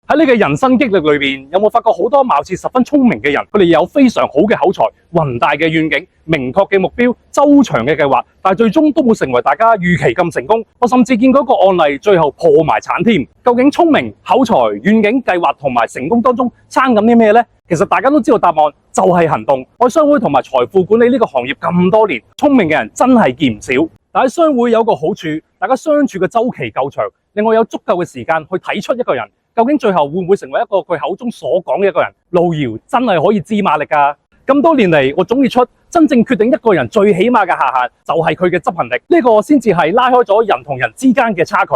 喺你嘅人生經歷裏邊，有冇發覺好多貌似十分聰明嘅人，佢哋有非常好嘅口才、宏大嘅願景、明確嘅目標、周詳嘅計劃，但係最終都冇成為大家預期咁成功。我甚至見過一個案例，最後破埋產添。究竟聰明、口才、願景、計劃同埋成功當中差緊啲咩呢？其實大家都知道答案就係行動。我商會同埋財富管理呢個行業咁多年，聰明嘅人真係見唔少。但喺商會有個好處，大家相處嘅周期夠長，令我有足夠嘅時間去睇出一個人究竟最後會唔會成為一個佢口中所講嘅一個人。路遙真係可以知馬力㗎。咁多年嚟，我總結出真正決定一個人最起碼嘅下限就係佢嘅執行力，呢個先至係拉開咗人同人之間嘅差距。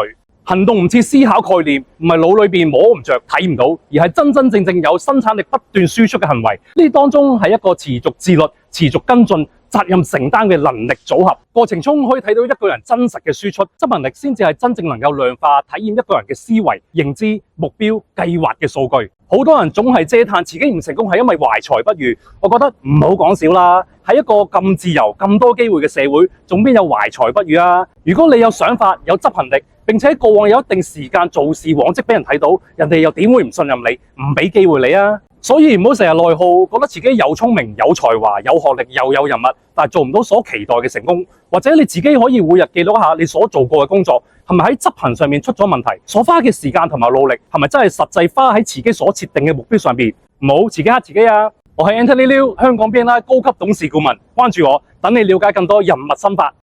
行動唔似思考概念，唔係腦裏邊摸唔着睇唔到，而係真真正正有生產力不斷輸出嘅行為。呢當中係一個持續自律、持續跟進、責任承擔嘅能力組合。過程中可以睇到一個人真實嘅輸出，執行力先至係真正能夠量化體驗一個人嘅思維、認知、目標、計劃嘅數據。好多人總係嗟嘆自己唔成功係因為懷才不遇，我覺得唔好講笑啦。喺一個咁自由、咁多機會嘅社會，仲邊有懷才不遇啊？如果你有想法、有執行力，並且過往有一定時間做事往績俾人睇到，人哋又點會唔信任你、唔俾機會你啊？所以唔好成日內耗，覺得自己又聰明、有才華、有學歷又有人脈，但係做唔到所期待嘅成功。或者你自己可以每日記錄一下你所做過嘅工作係咪喺執行上面出咗問題，所花嘅時間同埋努力係咪真係實際花喺自己所設定嘅目標上邊？唔好自己呃自己啊！我係 Anthony Liu， 香港 BNI 高級董事顧問，關注我，等你了解更多人脈心法。